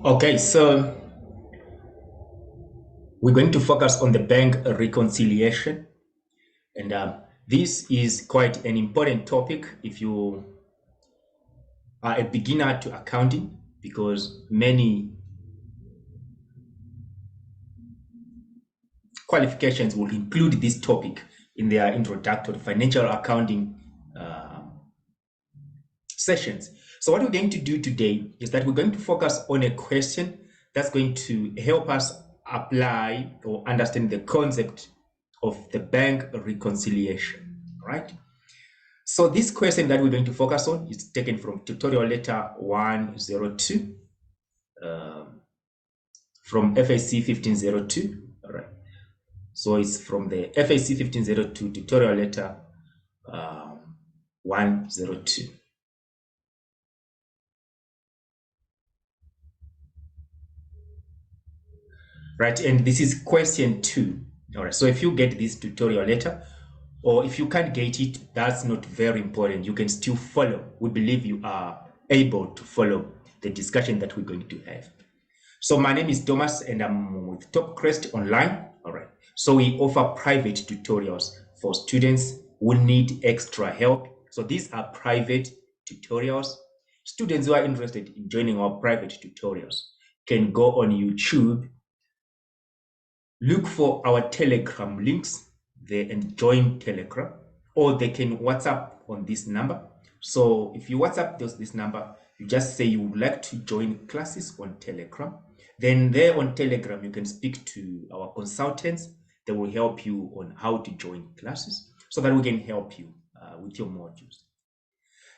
Okay, so we're going to focus on the bank reconciliation. And this is quite an important topic if you are a beginner to accounting, because many qualifications will include this topic in their introductory financial accounting uh, sessions. So what we're going to do today is that we're going to focus on a question that's going to help us apply or understand the concept of the bank reconciliation, right? So this question that we're going to focus on is taken from tutorial letter 102 from FAC 1502. All right. So it's from the FAC 1502 tutorial letter 102. Right, and this is question 2. All right, so if you get this tutorial letter, or if you can't get it, that's not very important. You can still follow. We believe you are able to follow the discussion that we're going to have. So my name is Thomas and I'm with Topcrest Online. All right, so we offer private tutorials for students who need extra help. So these are private tutorials. Students who are interested in joining our private tutorials can go on YouTube, look for our Telegram links there and join Telegram, or they can WhatsApp on this number. So if you WhatsApp this number, you just say you would like to join classes on Telegram. Then there on Telegram, you can speak to our consultants. They will help you on how to join classes so that we can help you with your modules.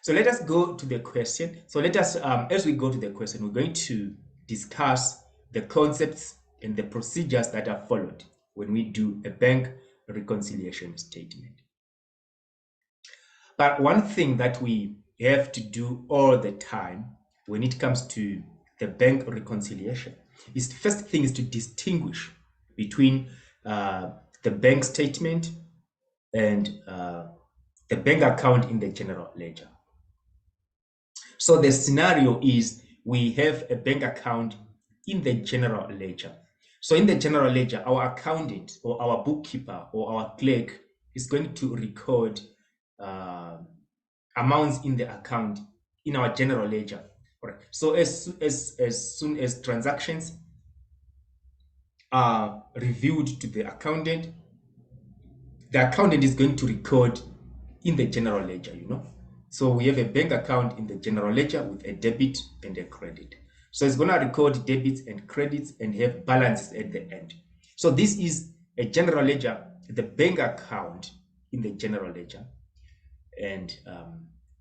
So let us go to the question. So let us, as we go to the question, we're going to discuss the concepts and the procedures that are followed when we do a bank reconciliation statement. But one thing that we have to do all the time when it comes to the bank reconciliation is, the first thing is to distinguish between the bank statement and the bank account in the general ledger. So the scenario is we have a bank account in the general ledger. So in the general ledger, our accountant or our bookkeeper or our clerk is going to record amounts in the account in our general ledger. All right. So as soon as transactions are reviewed to the accountant is going to record in the general ledger, So we have a bank account in the general ledger with a debit and a credit. So it's going to record debits and credits and have balances at the end. So this is a general ledger, the bank account in the general ledger. And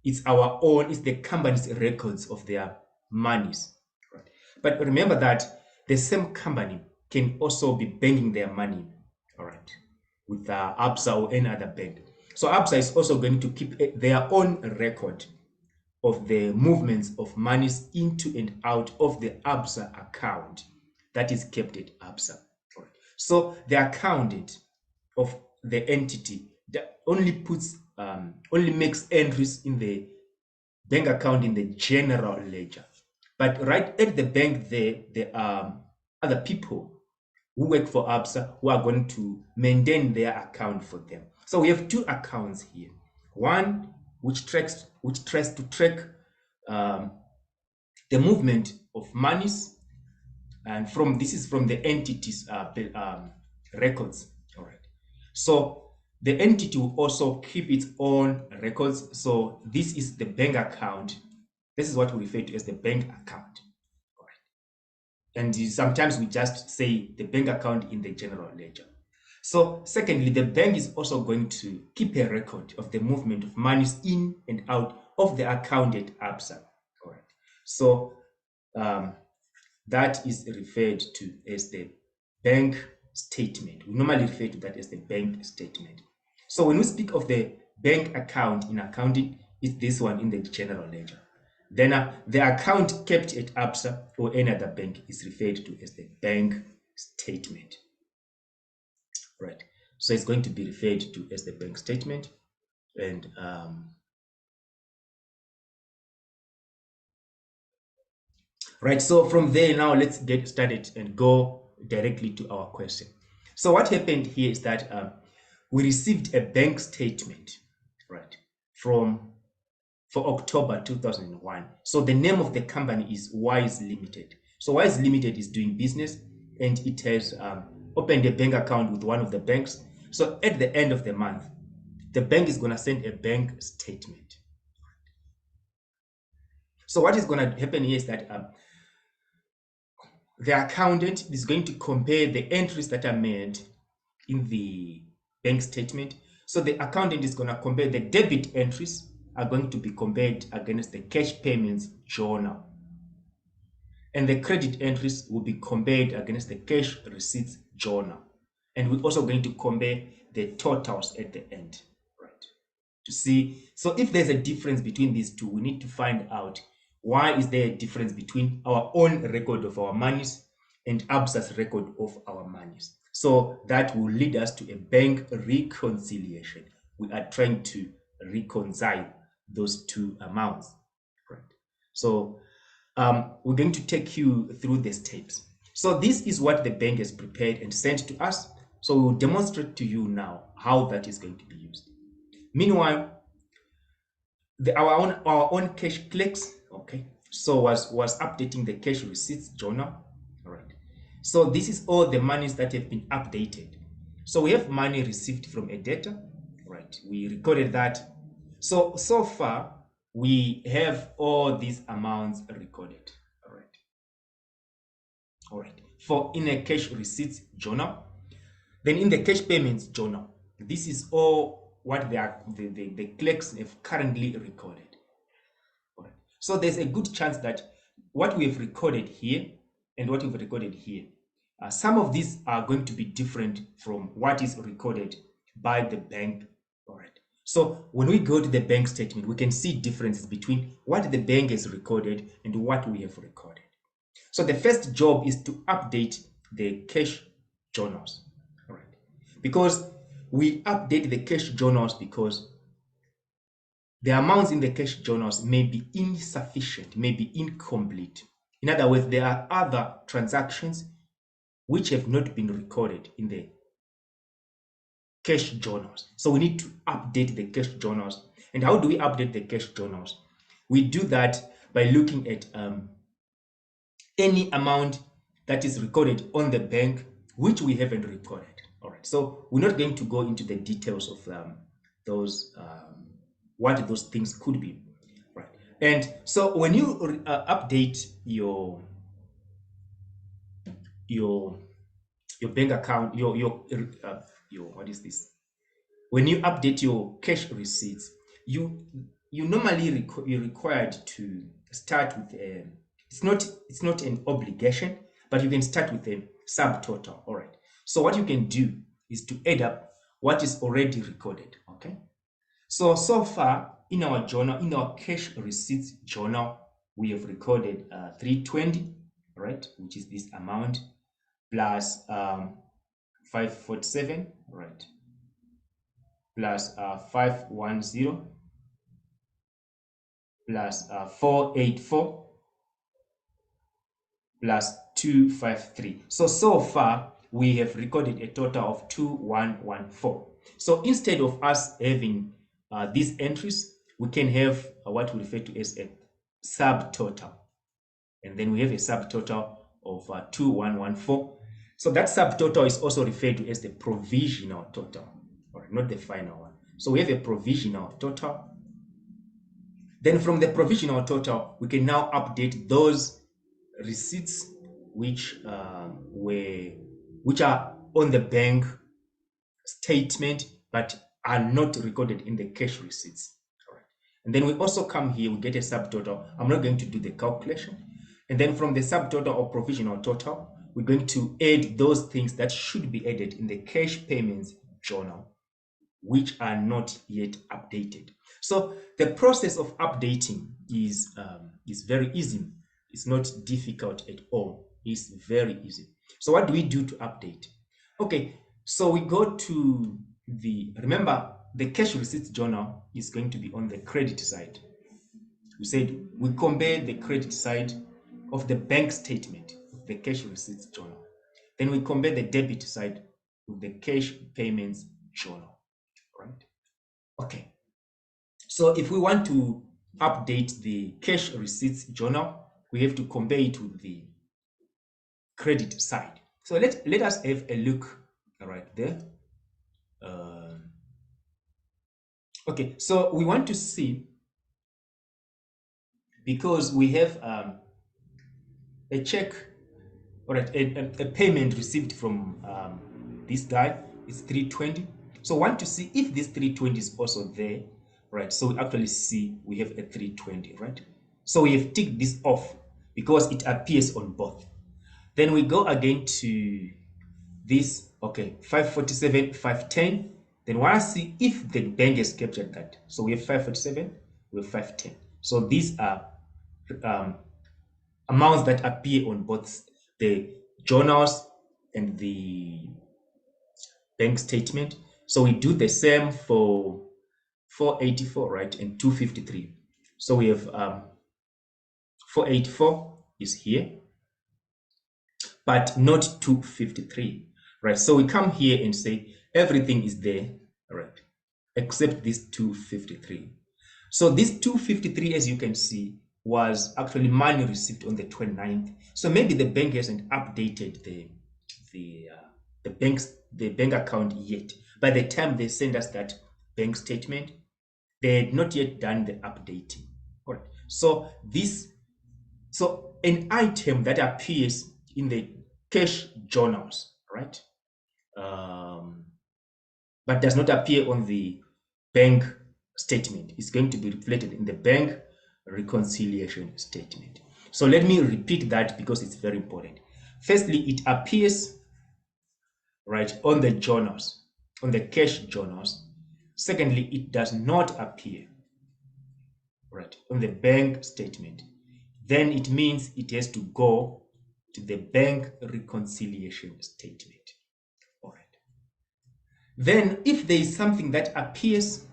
it's our own, it's the company's records of their monies. Right? But remember that the same company can also be banking their money, all right, with ABSA or any other bank. So ABSA is also going to keep their own record of the movements of monies into and out of the ABSA account that is kept at ABSA. Right. So the accountant of the entity that only makes entries in the bank account in the general ledger. But right at the bank there are other people who work for ABSA who are going to maintain their account for them. So we have two accounts here. One which tries to track the movement of monies, and this is from the entity's records. All right. So the entity will also keep its own records. So this is the bank account. This is what we refer to as the bank account. All right. And sometimes we just say the bank account in the general ledger. So secondly, the bank is also going to keep a record of the movement of monies in and out of the account at ABSA. All right. So that is referred to as the bank statement. We normally refer to that as the bank statement. So when we speak of the bank account in accounting, it's this one in the general ledger. Then the account kept at ABSA or any other bank is referred to as the bank statement. Right. So it's going to be referred to as the bank statement. And Right, so from there now let's get started and go directly to our question. So what happened here is that we received a bank statement, right, from for October 2001. So the name of the company is Wise Limited. So Wise Limited is doing business and it has opened a bank account with one of the banks. So at the end of the month, the bank is going to send a bank statement. So what is going to happen here is that the accountant is going to compare the entries that are made in the bank statement. So the accountant is going to compare the debit entries are going to be compared against the cash payments journal. And the credit entries will be compared against the cash receipts journal. And we're also going to compare the totals at the end, right? To see, so if there's a difference between these two, we need to find out why is there a difference between our own record of our monies and ABSA's record of our monies. So that will lead us to a bank reconciliation. We are trying to reconcile those two amounts, right? So we're going to take you through the steps. So this is what the bank has prepared and sent to us. So we'll demonstrate to you now how that is going to be used. Meanwhile, our own cash clerks, okay, so was updating the cash receipts journal. All right. So this is all the monies that have been updated. So we have money received from a debtor, right? We recorded that. So far we have all these amounts recorded. All right. All right. For in a cash receipts journal, then in the cash payments journal, this is all what the clerks have currently recorded. All right. So there's a good chance that what we have recorded here and what we've recorded here, some of these are going to be different from what is recorded by the bank. All right. So when we go to the bank statement, we can see differences between what the bank has recorded and what we have recorded. So the first job is to update the cash journals. All right. Because we update the cash journals because the amounts in the cash journals may be insufficient, may be incomplete. In other words, there are other transactions which have not been recorded in the cash journals. So we need to update the cash journals. And how do we update the cash journals? We do that by looking at any amount that is recorded on the bank which we haven't recorded. All right. So we're not going to go into the details of those what those things could be, right? And so when you update your bank account, your what is this? When you update your cash receipts, you normally you're required to start with a, it's not an obligation, but you can start with a subtotal. All right. So what you can do is to add up what is already recorded. Okay. So far in our journal, in our cash receipts journal, we have recorded 320, right, which is this amount, plus 547, right, plus 510, plus 484, plus 253. So far we have recorded a total of 2114. So instead of us having these entries, we can have what we refer to as a subtotal. And then we have a subtotal of 2114. So that subtotal is also referred to as the provisional total, or not the final one. So we have a provisional total. Then from the provisional total, we can now update those receipts which are on the bank statement but are not recorded in the cash receipts. All right. And then we also come here, we get a subtotal. I'm not going to do the calculation. And then from the subtotal or provisional total, we're going to add those things that should be added in the cash payments journal, which are not yet updated. So the process of updating is very easy. It's not difficult at all. It's very easy. So what do we do to update? Okay, so we go to remember the cash receipts journal is going to be on the credit side. We said we compare the credit side of the bank statement, the cash receipts journal. Then we compare the debit side with the cash payments journal, right? Okay. So if we want to update the cash receipts journal, we have to compare it with the credit side. So let us have a look right there. Okay, so we want to see, because we have a check, all right, a payment received from this guy is 320. So I want to see if this 320 is also there, right? So we actually see we have a 320, right? So we have ticked this off because it appears on both. Then we go again to this, okay, 547, 510. Then want to see if the bank has captured that. So we have 547, we have 510. So these are amounts that appear on both the journals and the bank statement. So we do the same for 484, right, and 253. So we have 484 is here, but not 253, right? So we come here and say everything is there, right, except this 253. So this 253, as you can see, was actually money received on the 29th. So maybe the bank hasn't updated the bank account yet. By the time they send us that bank statement, they had not yet done the updating. All right. So an item that appears in the cash journals, right, but does not appear on the bank statement is going to be reflected in the bank reconciliation statement. So let me repeat that because it's very important. Firstly, it appears right on the journals, on the cash journals. Secondly, it does not appear right on the bank statement. Then it means it has to go to the bank reconciliation statement. All right. Then if there is something that appears,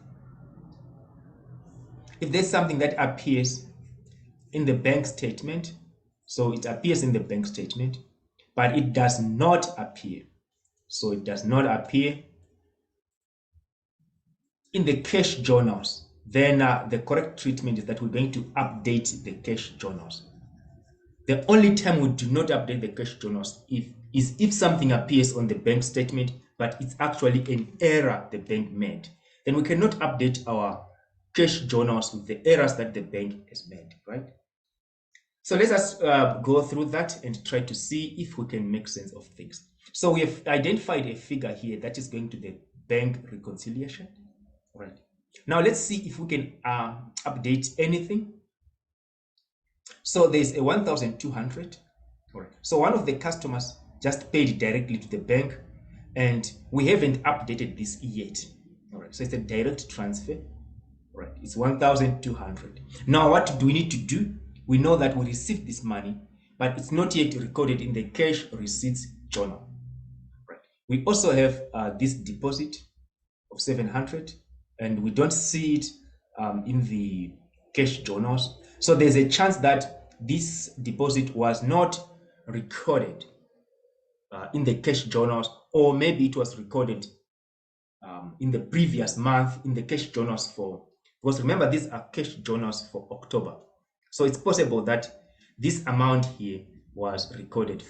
if there's something that appears in the bank statement, so it appears in the bank statement, but it does not appear. So it does not appear in the cash journals. Then the correct treatment is that we're going to update the cash journals. The only time we do not update the cash journals is if something appears on the bank statement, but it's actually an error the bank made. Then we cannot update our cash journals with the errors that the bank has made, right? So let us go through that and try to see if we can make sense of things. So we have identified a figure here that is going to the bank reconciliation, right? Now let's see if we can update anything. So there's a 1,200. Right. So one of the customers just paid directly to the bank, and we haven't updated this yet. All right. So it's a direct transfer. Right. It's 1,200. Now what do we need to do? We know that we received this money, but it's not yet recorded in the cash receipts journal. Right. We also have this deposit of 700, and we don't see it in the cash journals. So there's a chance that this deposit was not recorded in the cash journals, or maybe it was recorded in the previous month in the cash journals because remember, these are cash journals for October. So it's possible that this amount here was recorded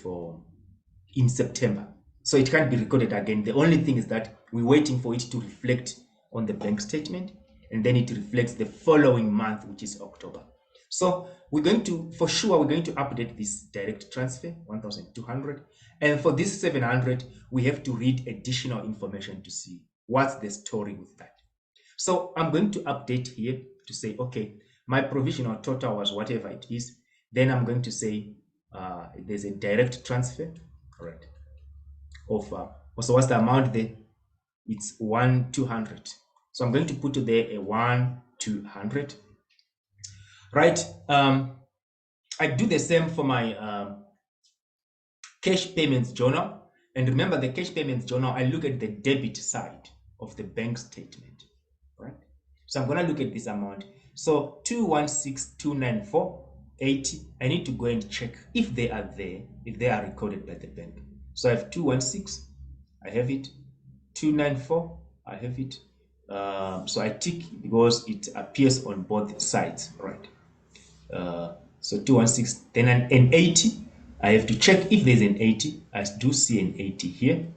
in September. So it can't be recorded again. The only thing is that we're waiting for it to reflect on the bank statement, and then it reflects the following month, which is October. So we're going to update this direct transfer, 1,200. And for this 700, we have to read additional information to see what's the story with that. So I'm going to update here to say, okay, my provisional total was whatever it is. Then I'm going to say there's a direct transfer, correct? So what's the amount there? It's 1,200. So I'm going to put there a 1,200. Right. I do the same for my cash payments journal. And remember, the cash payments journal, I look at the debit side of the bank statement, right? So I'm going to look at this amount. So 216,294, 80. I need to go and check if they are there, if they are recorded by the bank. So I have 216, I have it. 294, I have it. So I tick because it appears on both sides, right? So 216, then an 80. I have to check if there's an 80. I do see an 80 here,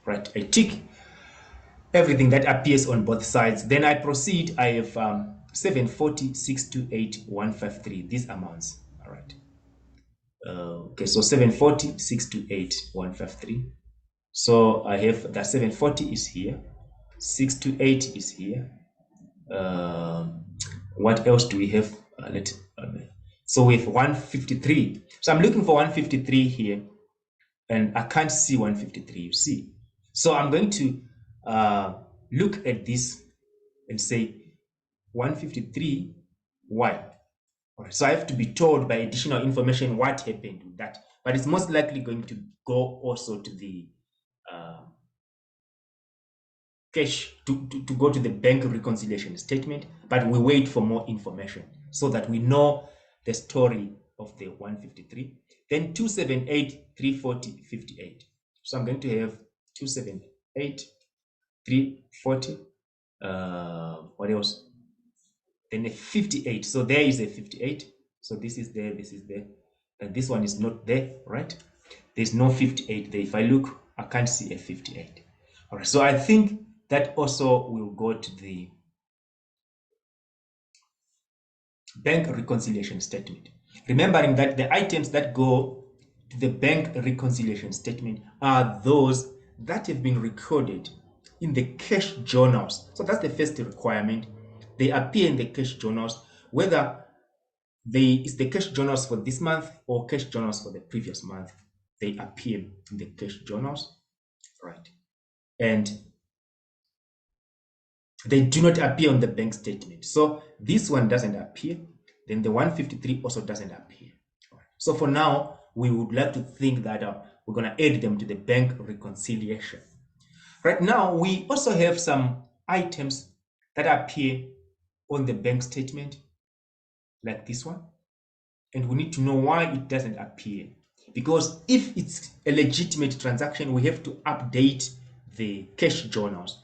right? I tick everything that appears on both sides. Then I proceed. I have 740, 628, 153, these amounts, all right? Okay, so 740, 628, 153. So I have that 740 is here, 628 is here. What else do we have? So we have 153. So I'm looking for 153 here, and I can't see 153. You see, so I'm going to look at this and say 153. Why? All right, so I have to be told by additional information what happened with that, but it's most likely going to go also to the cash to go to the bank reconciliation statement, but we wait for more information so that we know the story of the 153. Then 278, 340, 58. So I'm going to have 278, 340. What else? Then a 58. So there is a 58. So this is there, this is there, and this one is not there, right? There's no 58 there. If I look, I can't see a 58. All right, so I think that also will go to the bank reconciliation statement. Remembering that the items that go to the bank reconciliation statement are those that have been recorded in the cash journals. So that's the first requirement. They appear in the cash journals, whether it's the cash journals for this month or cash journals for the previous month. They appear in the cash journals, right? And they do not appear on the bank statement. So this one doesn't appear. Then the 153 also doesn't appear. So for now, we would like to think that we're going to add them to the bank reconciliation. Right now, we also have some items that appear on the bank statement, like this one. And we need to know why it doesn't appear. Because if it's a legitimate transaction, we have to update the cash journals.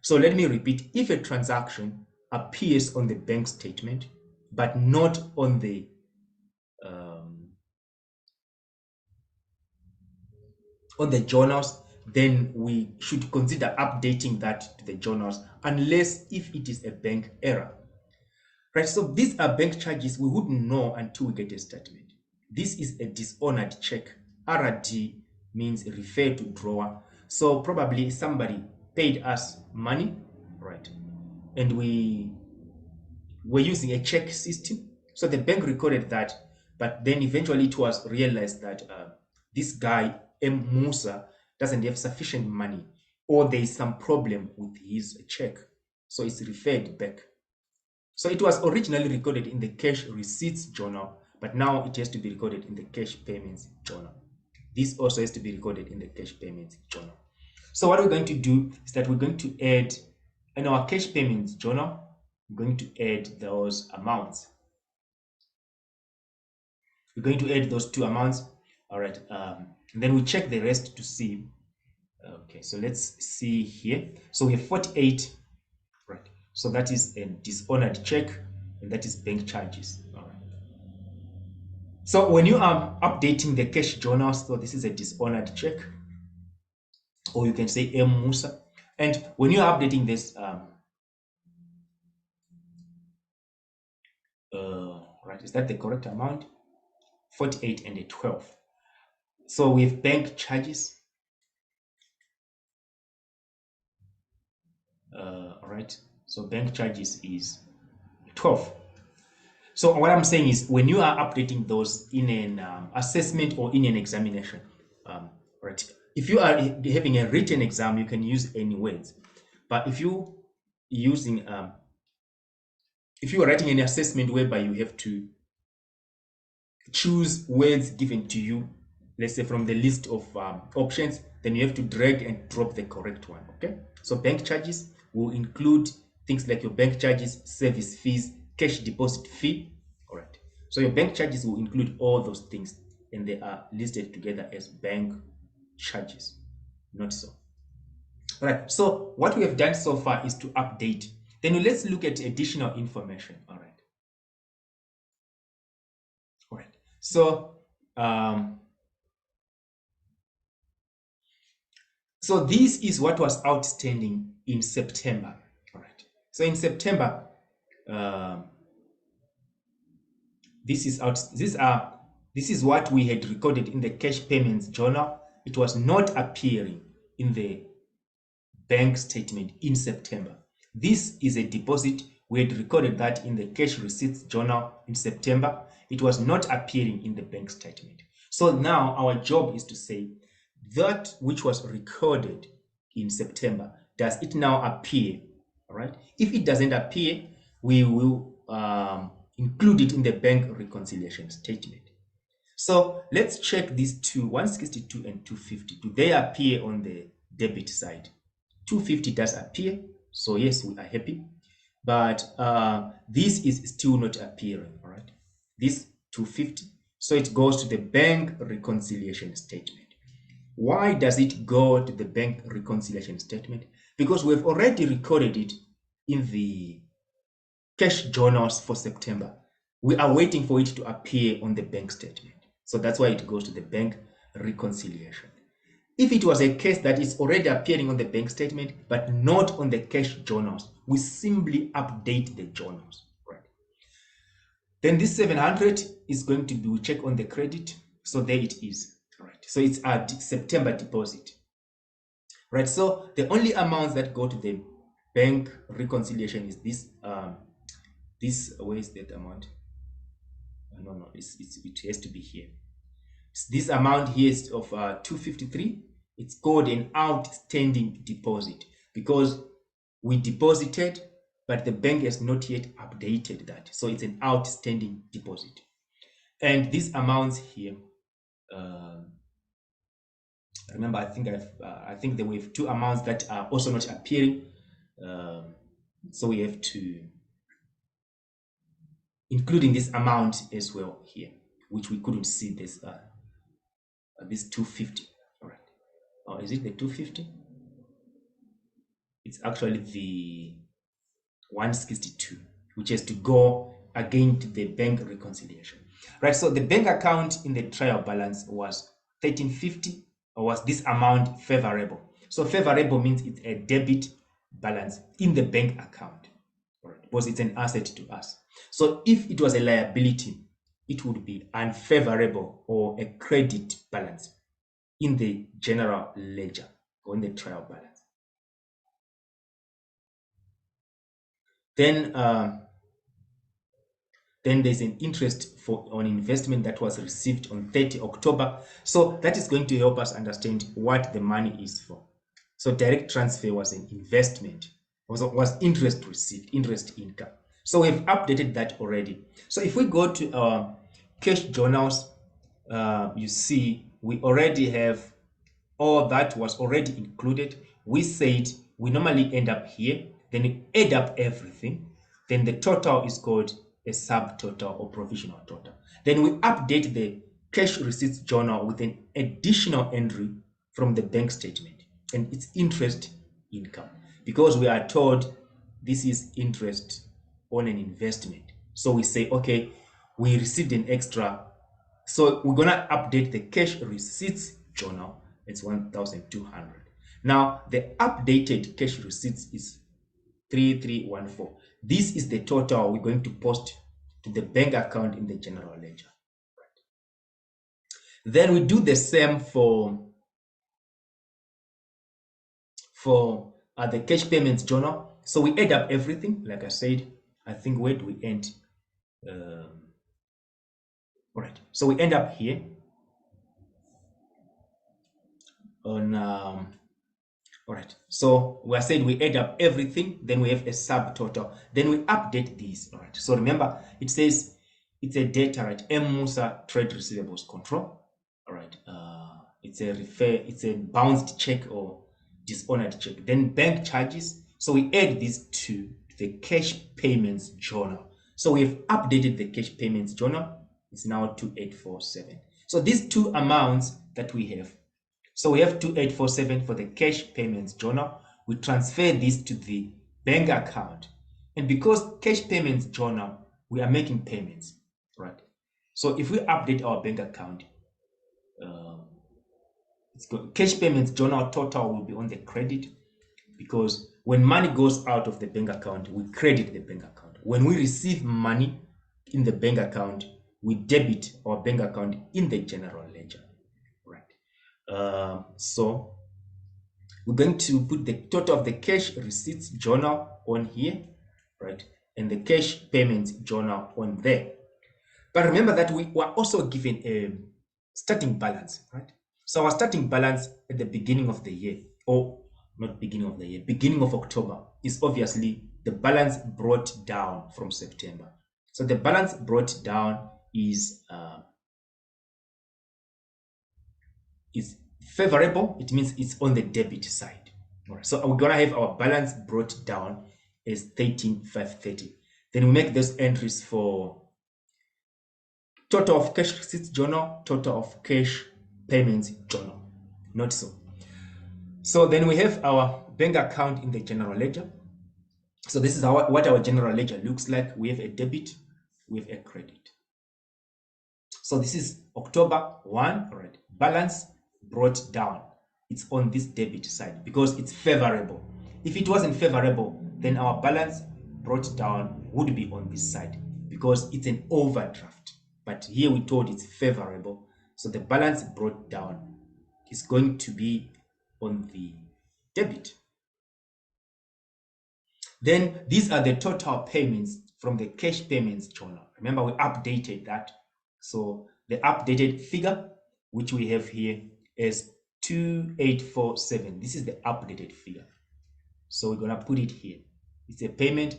So let me repeat, if a transaction appears on the bank statement, but not on the journals, then we should consider updating that to the journals, unless if it is a bank error. Right, so these are bank charges we wouldn't know until we get a statement. This is a dishonored check. RD means refer to drawer. So probably somebody paid us money, right? And we were using a check system. So the bank recorded that, but then eventually it was realized that this guy, M. Musa, doesn't have sufficient money, or there is some problem with his check. So it's referred back. So it was originally recorded in the cash receipts journal, but now it has to be recorded in the cash payments journal. This also has to be recorded in the cash payments journal. So what we're going to do is that we're going to add in our cash payments journal, we're going to add those amounts. We're going to add those two amounts. All right. And then we check the rest to see. Okay, so let's see here. So we have 48. Right. So that is a dishonored check, and that is bank charges. All right. So when you are updating the cash journal, so this is a dishonored check, or you can say M. Musa. And when you are updating this, right, is that the correct amount? 48 and a 12. So we have bank charges. All right. So bank charges is 12. So what I'm saying is, when you are updating those in an assessment or in an examination, right? If you are having a written exam, you can use any words. But if you using if you are writing an assessment whereby you have to choose words given to you, let's say from the list of options, then you have to drag and drop the correct one. Okay. So bank charges will include things like your bank charges, service fees, cash deposit fee. All right. So your bank charges will include all those things, and they are listed together as bank charges, not so. All right, so what we have done so far is to update. Then let's look at additional information. All right. All right. So, so this is what was outstanding in September. All right. So in September, this is what we had recorded in the cash payments journal. It was not appearing in the bank statement in September. This is a deposit. We had recorded that in the cash receipts journal in September. It was not appearing in the bank statement. So now our job is to say that which was recorded in September, does it now appear? All right. If it doesn't appear, we will include it in the bank reconciliation statement. So let's check these two, 162 and 250. Do they appear on the debit side? 250 does appear, so yes, we are happy. But this is still not appearing, all right? This 250, so it goes to the bank reconciliation statement. Why does it go to the bank reconciliation statement? Because we've already recorded it in the cash journals for September. We are waiting for it to appear on the bank statement. So that's why it goes to the bank reconciliation. If it was a case that is already appearing on the bank statement, but not on the cash journals, we simply update the journals, right? Then this 700 is going to be, we check on the credit. So there it is, right? So it's a September deposit, right? So the only amounts that go to the bank reconciliation is this, where is that amount? No, it has to be here. This amount here is of 253. It's called an outstanding deposit because we deposited, but the bank has not yet updated that. So it's an outstanding deposit. And these amounts here, remember, I think there were two amounts that are also not appearing. So we have to, including this amount as well here, which we couldn't see this 250. All right. Or is it the 250? It's actually the 162, which has to go again to the bank reconciliation. Right. So the bank account in the trial balance was 1350, or was this amount favorable? So favorable means it's a debit balance in the bank account, right? Because it's an asset to us. So if it was a liability, it would be unfavorable or a credit balance in the general ledger or in the trial balance. Then there's an interest on investment that was received on 30 October. So that is going to help us understand what the money is for. So direct transfer was an investment, was interest received, interest income. So we've updated that already. So if we go to our cash journals, you see we already have all that was already included. We said we normally end up here, then you add up everything, then the total is called a subtotal or provisional total. Then we update the cash receipts journal with an additional entry from the bank statement, and it's interest income, because we are told this is interest on an investment. So we say, okay, we received an extra, so we're gonna update the cash receipts journal. It's 1,200. Now the updated cash receipts is 3314. This is the total we're going to post to the bank account in the general ledger. Then we do the same for the cash payments journal. So we add up everything. Like I said, I think where do we end? All right. So we end up here on. All right. So we are saying we add up everything. Then we have a subtotal. Then we update these. All right. So remember, it says it's a data, right? M Musa trade receivables control. All right. It's a bounced check or dishonored check. Then bank charges. So we add these to the cash payments journal. So we've updated the cash payments journal. It's now 2847. So these two amounts that we have, so we have 2847 for the cash payments journal. We transfer this to the bank account. And because cash payments journal, we are making payments, right? So if we update our bank account, cash payments journal total will be on the credit, because when money goes out of the bank account, we credit the bank account. When we receive money in the bank account, we debit our bank account in the general ledger, right? So we're going to put the total of the cash receipts journal on here, right? And the cash payments journal on there. But remember that we were also given a starting balance, right? So our starting balance at the beginning of the year, or not beginning of the year, beginning of October, is obviously the balance brought down from September. So the balance brought down is favorable. It means it's on the debit side. All right. So we're gonna have our balance brought down as 13,530. Then we make those entries for total of cash receipts journal, total of cash payments journal. Not so. So then we have our bank account in the general ledger. So this is what our general ledger looks like. We have a debit, we have a credit. So this is October 1, right? Balance brought down. It's on this debit side because it's favorable. If it wasn't favorable, then our balance brought down would be on this side because it's an overdraft. But here we told it's favorable. So the balance brought down is going to be on the debit. Then these are the total payments from the cash payments journal. Remember, we updated that. So the updated figure, which we have here, is 2847. This is the updated figure. So we're going to put it here. It's a payment.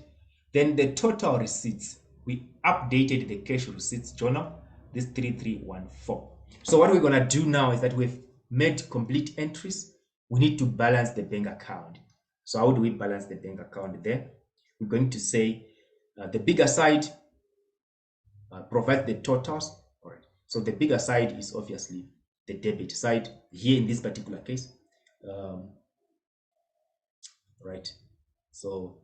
Then the total receipts, we updated the cash receipts journal, this 3314. So what we're going to do now is that we've made complete entries. We need to balance the bank account. So how do we balance the bank account there? We're going to say the bigger side provides the totals. All right. So the bigger side is obviously the debit side here in this particular case. Right. So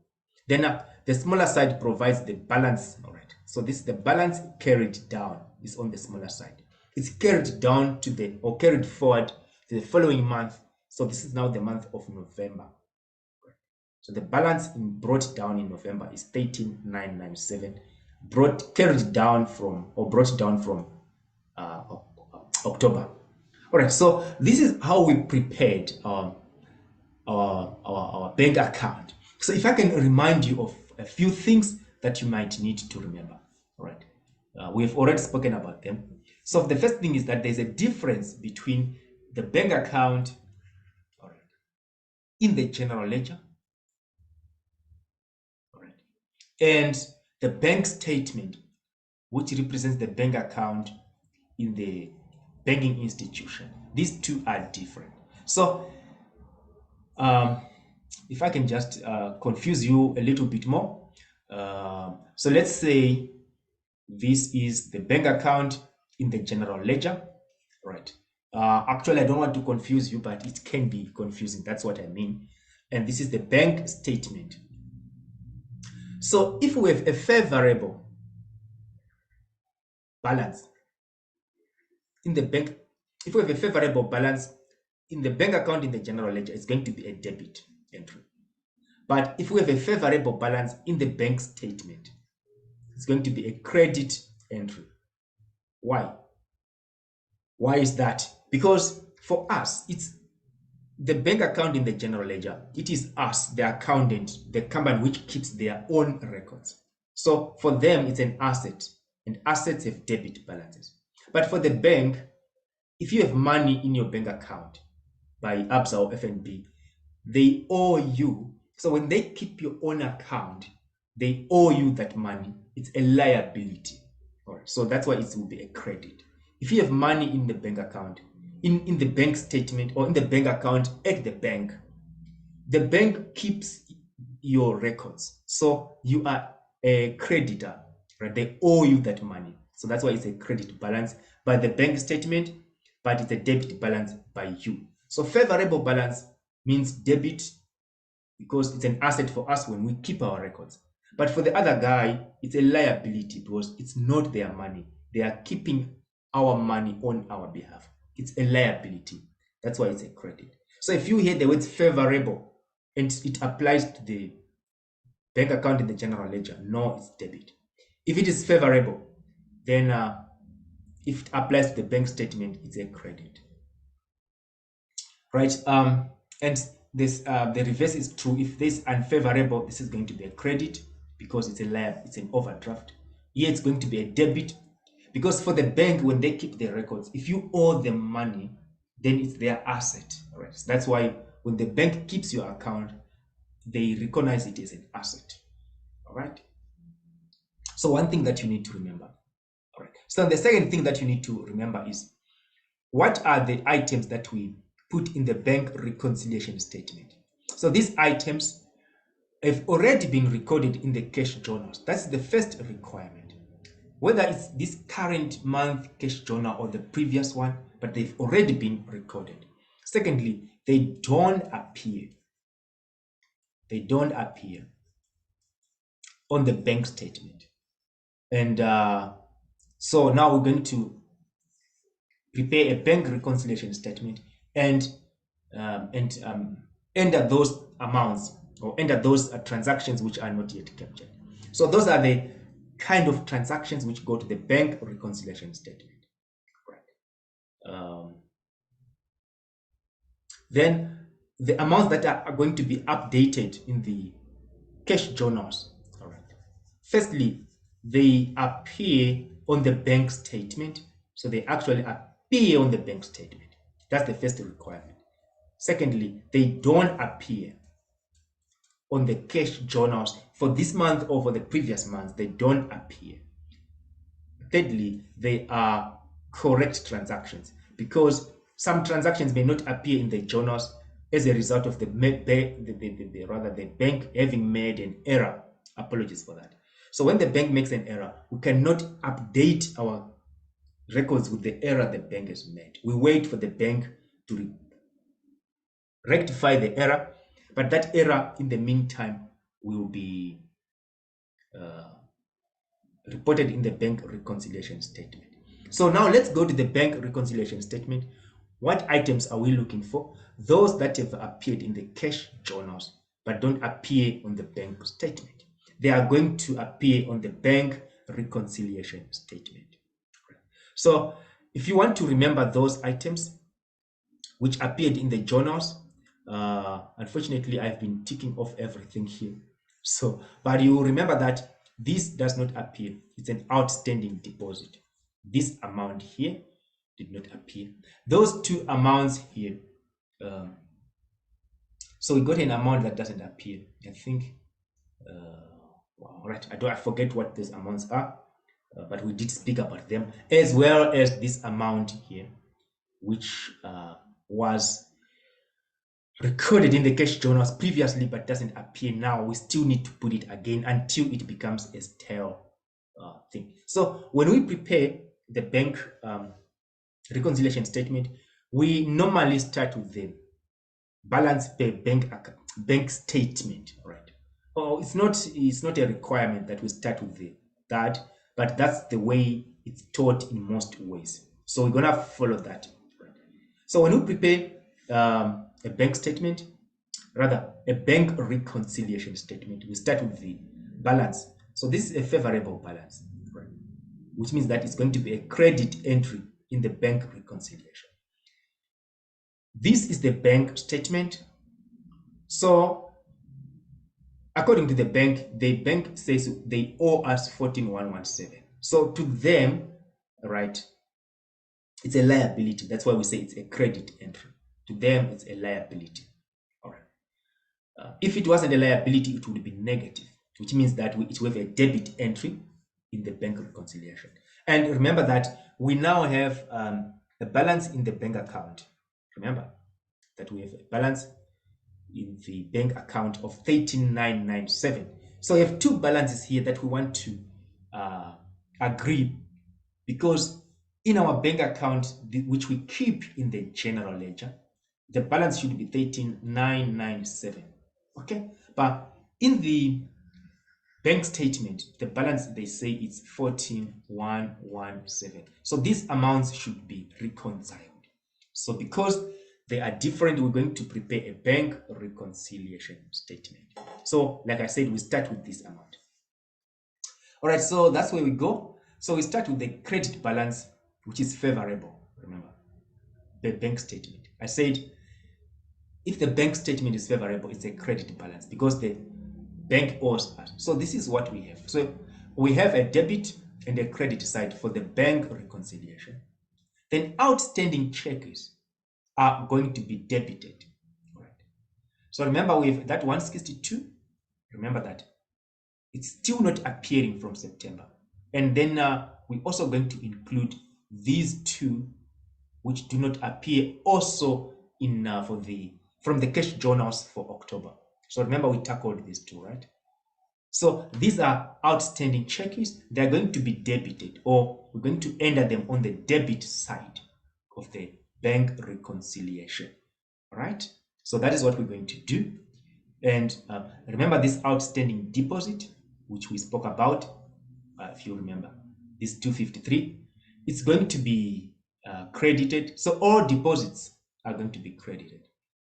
then the smaller side provides the balance. All right. So this the balance carried down is on the smaller side. It's carried down to the or carried forward to the following month. So this is now the month of November. So the balance brought down in November is 13,997. Carried down from October. All right. So this is how we prepared our bank account. So if I can remind you of a few things that you might need to remember. All right. We have already spoken about them. So the first thing is that there's a difference between the bank account, all right, in the general ledger, all right, and the bank statement, which represents the bank account in the banking institution. These two are different. So if I can just confuse you a little bit more. So let's say this is the bank account in the general ledger, right? Actually, I don't want to confuse you, but it can be confusing. That's what I mean. And this is the bank statement. So if we have a favorable balance in the bank, if we have a favorable balance in the bank account in the general ledger, it's going to be a debit entry. But if we have a favorable balance in the bank statement, it's going to be a credit entry. Why? Why is that? Because for us, it's the bank account in the general ledger. It is us, the accountant, the company which keeps their own records. So for them, it's an asset, and assets have debit balances. But for the bank, if you have money in your bank account by Absa or FNB, they owe you. So when they keep your own account, they owe you that money. It's a liability. All right. So that's why it will be a credit. If you have money in the bank account, in the bank statement or in the bank account at the bank keeps your records. So you are a creditor, right? They owe you that money. So that's why it's a credit balance by the bank statement, but it's a debit balance by you. So favorable balance means debit because it's an asset for us when we keep our records. But for the other guy, it's a liability because it's not their money. They are keeping our money on our behalf. It's a liability. That's why it's a credit. So if you hear the word favorable and it applies to the bank account in the general ledger, no, it's debit. If it is favorable, then if it applies to the bank statement, it's a credit. Right? And this the reverse is true. If this is unfavorable, this is going to be a credit because it's a lab, it's an overdraft. Here it's going to be a debit because for the bank, when they keep their records, if you owe them money, then it's their asset. Right? So that's why when the bank keeps your account, they recognize it as an asset. All right. So one thing that you need to remember. All right. So the second thing that you need to remember is what are the items that we put in the bank reconciliation statement. So these items have already been recorded in the cash journals. That's the first requirement. Whether it's this current month cash journal or the previous one, but they've already been recorded. Secondly, they don't appear. They don't appear on the bank statement. And so now we're going to prepare a bank reconciliation statement and enter those amounts or enter those transactions which are not yet captured. So those are the kind of transactions which go to the bank reconciliation statement. Right. Then the amounts that are going to be updated in the cash journals. All right. Firstly, they appear on the bank statement. So they actually appear on the bank statement. That's the first requirement. Secondly, they don't appear on the cash journals for this month or for the previous month. They don't appear. Thirdly, they are correct transactions because some transactions may not appear in the journals as a result of the bank having made an error. Apologies for that. So when the bank makes an error, we cannot update our records with the error the bank has made. We wait for the bank to rectify the error, but that error in the meantime will be reported in the bank reconciliation statement. So now let's go to the bank reconciliation statement. What items are we looking for? Those that have appeared in the cash journals but don't appear on the bank statement. They are going to appear on the bank reconciliation statement. So if you want to remember those items which appeared in the journals, unfortunately, I've been ticking off everything here. So, but you remember that this does not appear. It's an outstanding deposit. This amount here did not appear. Those two amounts here. So we got an amount that doesn't appear. I think. Right. I forget what these amounts are, but we did speak about them as well as this amount here, which was recorded in the cash journals previously but doesn't appear now. We still need to put it again until it becomes a stale thing. So when we prepare the bank reconciliation statement, we normally start with the balance per bank statement, right? Oh, it's not a requirement that we start with that, but that's the way it's taught in most ways. So we're gonna follow that. Right? So when we prepare a bank statement, rather a bank reconciliation statement, we start with the balance. So this is a favorable balance, right? Which means that it's going to be a credit entry in the bank reconciliation. This is the bank statement. So according to the bank says they owe us 14,117. So to them, right, it's a liability. That's why we say it's a credit entry. To them, it's a liability. All right. If it wasn't a liability, it would be negative, which means that it will have a debit entry in the bank reconciliation. And remember that we now have a balance in the bank account. Remember that we have a balance in the bank account of 13,997. So we have two balances here that we want to agree because in our bank account, which we keep in the general ledger, the balance should be 13,997. Okay, but in the bank statement, the balance they say it's 14,117. So these amounts should be reconciled. So because they are different, we're going to prepare a bank reconciliation statement. So like I said, we start with this amount. All right, so that's where we go. So we start with the credit balance, which is favorable. Remember, the bank statement. I said if the bank statement is favorable, it's a credit balance because the bank owes us. So this is what we have. So we have a debit and a credit side for the bank reconciliation. Then outstanding cheques are going to be debited. All right. So remember we have that 162. Remember that it's still not appearing from September. And then we're also going to include these two which do not appear also in from the cash journals for October. So remember we tackled these two, right? So these are outstanding cheques. They're going to be debited, or we're going to enter them on the debit side of the bank reconciliation. All right. So that is what we're going to do. And remember this outstanding deposit, which we spoke about, if you remember, this 253, it's going to be credited. So all deposits are going to be credited.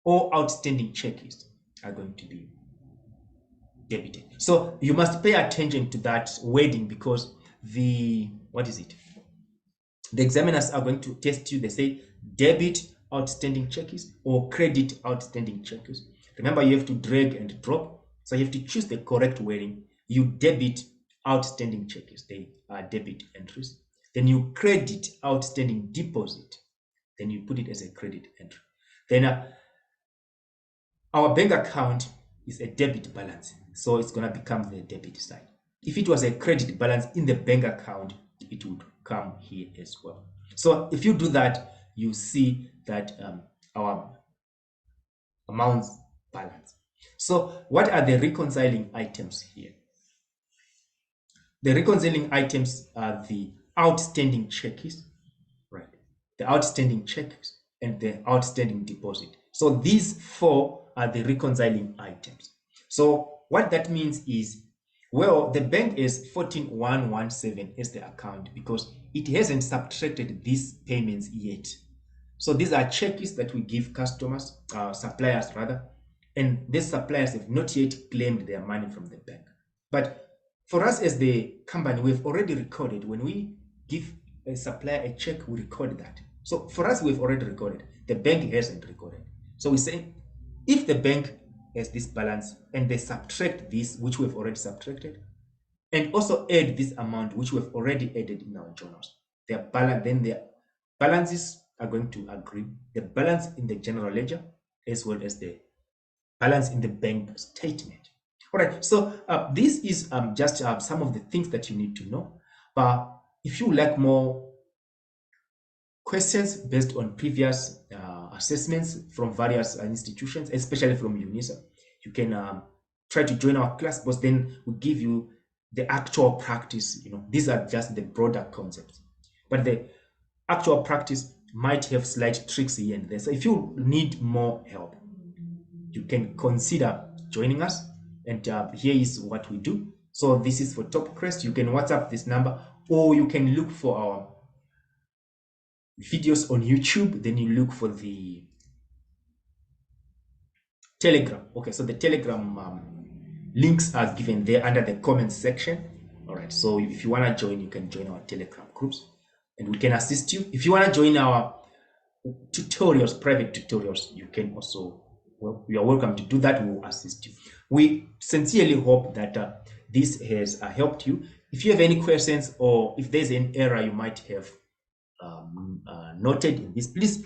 All outstanding cheques are going to be debited. So you must pay attention to that wording because the examiners are going to test you. They say debit outstanding cheques or credit outstanding cheques. Remember, you have to drag and drop. So you have to choose the correct wording. You debit outstanding cheques. They are debit entries. Then you credit outstanding deposit. Then you put it as a credit entry. Then our bank account is a debit balance. So it's going to become the debit side. If it was a credit balance in the bank account, it would come here as well. So if you do that, you see that our amounts balance. So what are the reconciling items here? The reconciling items are the outstanding cheques, right? The outstanding cheques and the outstanding deposit. So these four are the reconciling items. So what that means is, well, the bank is 14,117 as the account because it hasn't subtracted these payments yet. So these are cheques that we give customers, suppliers rather, and these suppliers have not yet claimed their money from the bank. But for us as the company, we've already recorded. When we give a supplier a check, we record that. So for us, we've already recorded. The bank hasn't recorded. So we say, if the bank has this balance and they subtract this, which we've already subtracted, and also add this amount, which we've already added in our journals, then their balances are going to agree. The balance in the general ledger as well as the balance in the bank statement. All right, so this is just some of the things that you need to know. But if you like more questions based on previous assessments from various institutions, especially from UNISA, you can try to join our class, but then we give you the actual practice. These are just the broader concepts, but the actual practice might have slight tricks here and there. So if you need more help, you can consider joining us. And here is what we do. So this is for TopCrest. You can WhatsApp this number, or you can look for our videos on YouTube. Then you look for the Telegram. Okay, so the Telegram links are given there under the comments section. All right, so if you want to join, you can join our Telegram groups and we can assist you. If you want to join our tutorials, private tutorials, you can also, you are welcome to do that. We will assist you. We sincerely hope that this has helped you. If you have any questions or if there's an error you might have noted in this, please,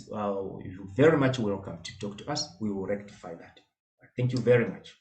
you're very much welcome to talk to us. We will rectify that. Thank you very much.